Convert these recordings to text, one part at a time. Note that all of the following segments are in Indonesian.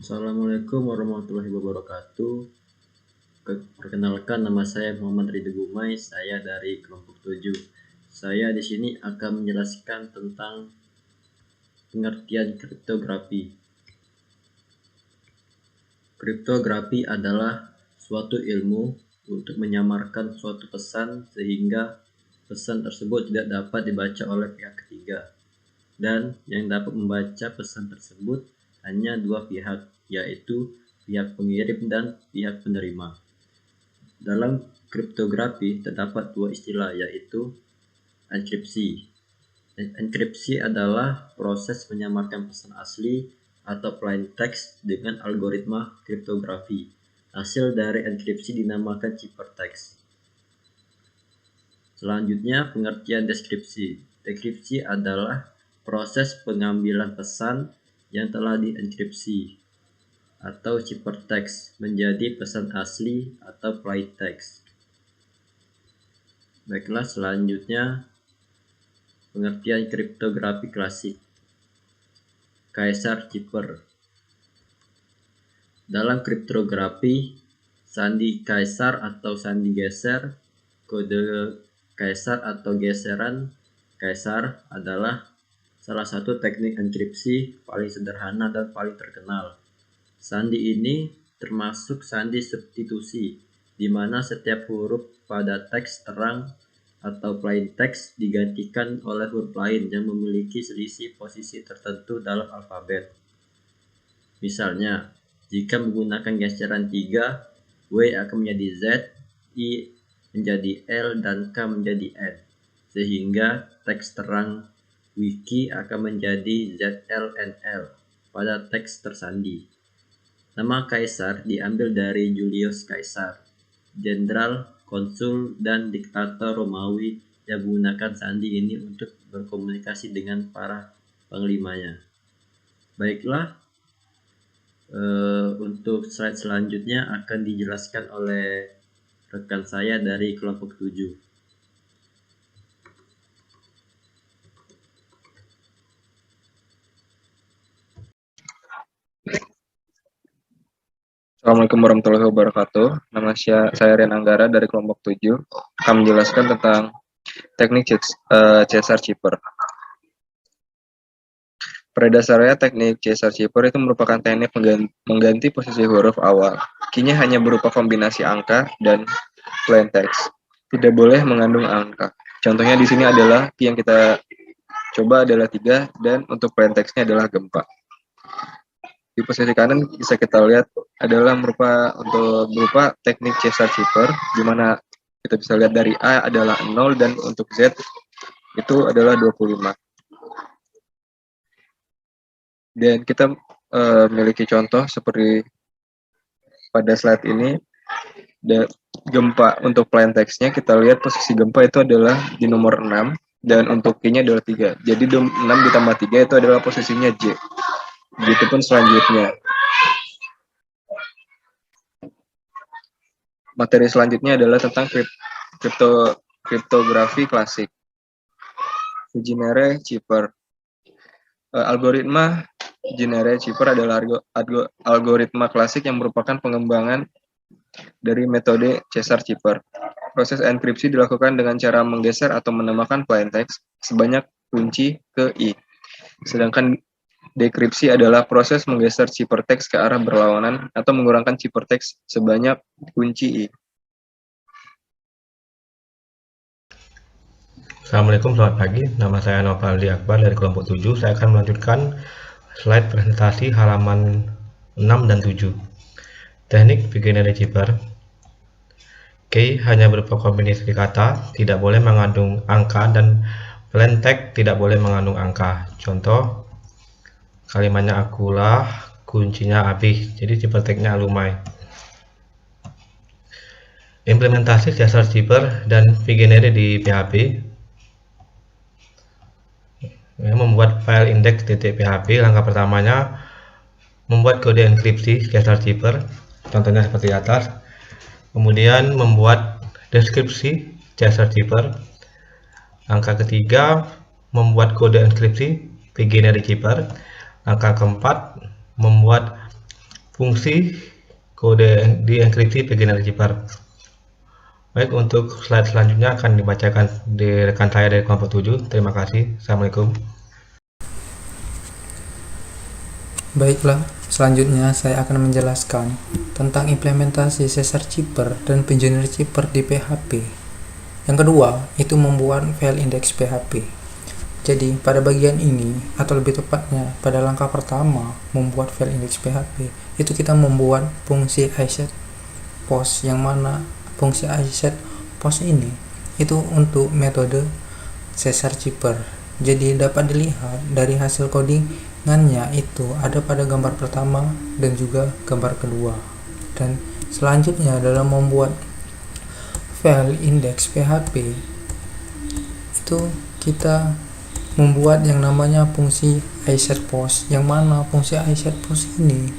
Assalamualaikum warahmatullahi wabarakatuh. Perkenalkan, nama saya Muhammad Ridho Gumai. Saya dari kelompok 7. Saya di sini akan menjelaskan tentang pengertian kriptografi. Kriptografi adalah suatu ilmu untuk menyamarkan suatu pesan sehingga pesan tersebut tidak dapat dibaca oleh pihak ketiga, dan yang dapat membaca pesan tersebut hanya dua pihak, yaitu pihak pengirim dan pihak penerima. Dalam kriptografi terdapat dua istilah, yaitu enkripsi. Enkripsi adalah proses menyamarkan pesan asli atau plain text dengan algoritma kriptografi. Hasil dari enkripsi dinamakan ciphertext. Selanjutnya, pengertian deskripsi. Deskripsi adalah proses pengambilan pesan yang telah dienkripsi atau ciphertext menjadi pesan asli atau plain text. Baiklah, selanjutnya pengertian kriptografi klasik. Caesar cipher. Dalam kriptografi, sandi Caesar atau sandi geser, kode Caesar atau geseran Caesar adalah salah satu teknik enkripsi paling sederhana dan paling terkenal. Sandi ini termasuk sandi substitusi, di mana setiap huruf pada teks terang atau plain text digantikan oleh huruf lain yang memiliki selisih posisi tertentu dalam alfabet. Misalnya, jika menggunakan geseran 3, W akan menjadi Z, I menjadi L, dan K menjadi N, sehingga teks terang wiki akan menjadi ZLNL pada teks tersandi. Nama Kaisar diambil dari Julius Caesar, jenderal, konsul, dan diktator Romawi yang menggunakan sandi ini untuk berkomunikasi dengan para panglimanya. Baiklah, untuk slide selanjutnya akan dijelaskan oleh rekan saya dari kelompok 7. Assalamualaikum warahmatullahi wabarakatuh. Nama saya Rian Anggara dari kelompok 7 akan menjelaskan tentang teknik Caesar cipher. Pada dasarnya, teknik Caesar cipher itu merupakan teknik mengganti posisi huruf awal. Key-nya hanya berupa kombinasi angka dan plain text. Tidak boleh mengandung angka. Contohnya di sini adalah key yang kita coba adalah 3, dan untuk plain text-nya adalah gempa. Di posisi kanan bisa kita lihat adalah berupa teknik Caesar cipher, di mana kita bisa lihat dari A adalah 0 dan untuk Z itu adalah 25. Dan kita memiliki contoh seperti pada slide ini. Gempa untuk plain text-nya kita lihat posisi gempa itu adalah di nomor 6 dan untuk key-nya adalah 3. Jadi 6 ditambah 3 itu adalah posisinya J. Begitupun selanjutnya. Materi selanjutnya adalah tentang kriptografi klasik. Vigenère cipher. Algoritma Vigenère cipher adalah algoritma klasik yang merupakan pengembangan dari metode Caesar cipher. Proses enkripsi dilakukan dengan cara menggeser atau menambahkan plain text sebanyak kunci ke I. Sedangkan dekripsi adalah proses menggeser ciphertext ke arah berlawanan atau mengurangkan ciphertext sebanyak kunci I. Assalamualaikum, selamat pagi. Nama saya Novaldi Akbar dari kelompok 7. Saya akan melanjutkan slide presentasi halaman 6 dan 7. Teknik Vigenère cipher. Key hanya berupa kombinasi kata, tidak boleh mengandung angka, dan plain text tidak boleh mengandung angka. Contoh, kalimatnya akulah, kuncinya Abi. Jadi ciphertext-nya alumai. Implementasi Caesar cipher dan Vigenère di PHP. Membuat file index.php. Langkah pertamanya membuat kode enkripsi Caesar cipher, contohnya seperti atas. Kemudian membuat deskripsi Caesar cipher. Langkah ketiga membuat kode enkripsi Vigenère cipher. Langkah keempat membuat fungsi kode dienkripsi beginner Jipper. Baik, untuk slide selanjutnya akan dibacakan di rekan saya dari kelompok 7. Terima kasih. Assalamualaikum. Baiklah, selanjutnya saya akan menjelaskan tentang implementasi Caesar Zipper dan Beginner Zipper di PHP. Yang kedua, itu membuat file index PHP. Jadi, pada bagian ini, atau lebih tepatnya pada langkah pertama membuat file index PHP, itu kita membuat fungsi iSetPost, yang mana fungsi iSetPost ini itu untuk metode Caesar Zipper. Jadi dapat dilihat dari hasil codingannya itu ada pada gambar pertama dan juga gambar kedua. Dan selanjutnya dalam membuat file index PHP itu kita membuat yang namanya fungsi iSetPost, yang mana fungsi iSetPost ini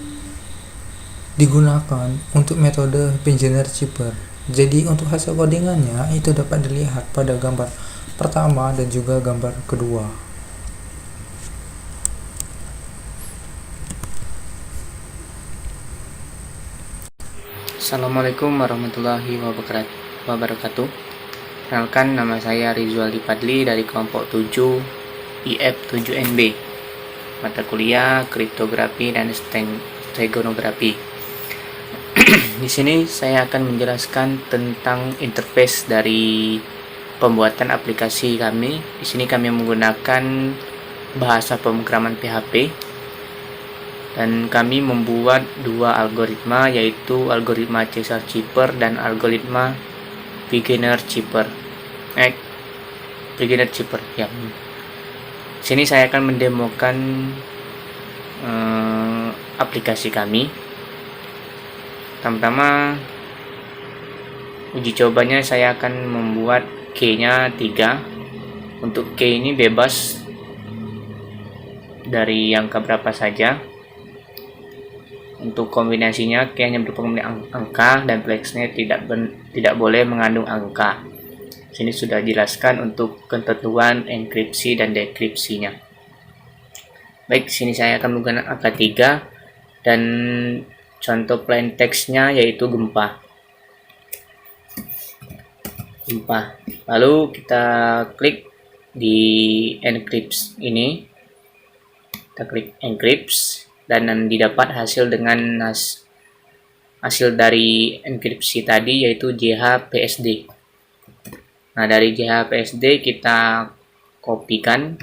digunakan untuk metode Beginner Zipper. Jadi untuk hasil codingannya itu dapat dilihat pada gambar pertama dan juga gambar kedua. Assalamualaikum warahmatullahi wabarakatuh. Perkenalkan, nama saya Rizwaldi Padli dari kelompok 7 IF7NB, mata kuliah kriptografi dan stegonografi. Di sini saya akan menjelaskan tentang interface dari pembuatan aplikasi kami. Di sini kami menggunakan bahasa pemrograman PHP dan kami membuat dua algoritma, yaitu algoritma Caesar Zipper dan algoritma Beginner Zipper. Beginner Zipper ya. Sini saya akan mendemokan aplikasi kami. Pertama, uji cobanya saya akan membuat key-nya 3. Untuk key ini bebas dari angka berapa saja. Untuk kombinasinya key hanya berupa angka dan flexnya tidak boleh mengandung angka. Sini sudah dijelaskan untuk ketentuan enkripsi dan dekripsinya. Baik, sini saya akan menggunakan angka 3 dan contoh plain text-nya yaitu gempa. Lalu kita klik di encrypt ini. Kita klik encrypt dan didapat hasil dengan hasil dari enkripsi tadi yaitu JHPSD. Nah, dari JHPSD kita kopikan,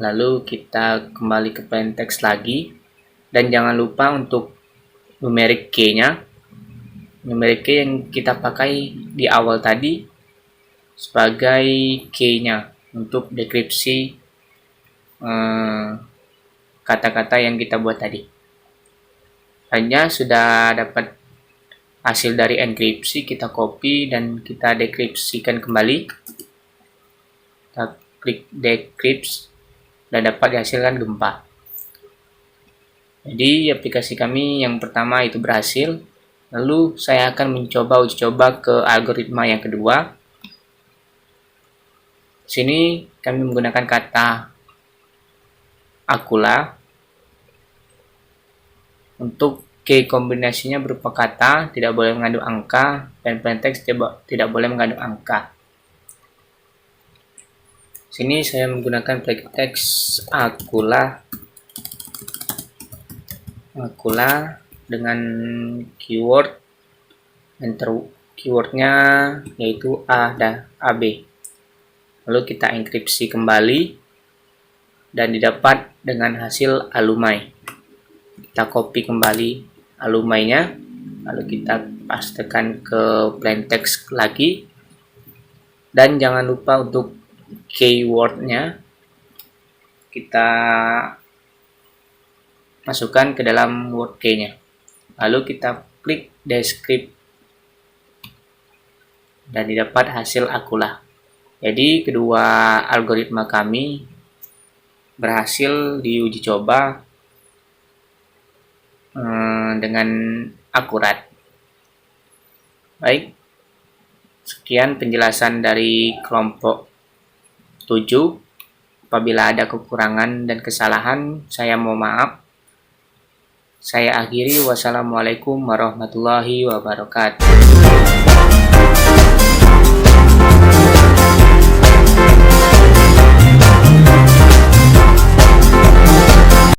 lalu kita kembali ke plain text lagi, dan jangan lupa untuk numeric key-nya. Numeric key yang kita pakai di awal tadi sebagai key-nya untuk dekripsi kata-kata yang kita buat tadi. Hanya sudah dapat hasil dari enkripsi, kita copy dan kita dekripsikan kembali. Kita klik decrypt dan dapat dihasilkan gempa. Jadi aplikasi kami yang pertama itu berhasil. Lalu saya akan mencoba uji coba ke algoritma yang kedua. Sini kami menggunakan kata Akula. Untuk key kombinasinya berupa kata, tidak boleh mengandung angka, dan plain text tidak boleh mengandung angka. Sini saya menggunakan plain text Akula dengan keyword, enter keywordnya yaitu A dan AB. Lalu kita enkripsi kembali dan didapat dengan hasil alumni. Kita copy kembali alumni-nya, lalu kita pastekan ke plain text lagi, dan jangan lupa untuk keyword-nya kita masukkan ke dalam word key-nya. Lalu kita klik descript dan didapat hasil Akula. Jadi kedua algoritma kami berhasil diuji coba dengan akurat. Baik, sekian penjelasan dari kelompok 7. Apabila ada kekurangan dan kesalahan, saya mohon maaf. Saya akhiri, wassalamualaikum warahmatullahi wabarakatuh.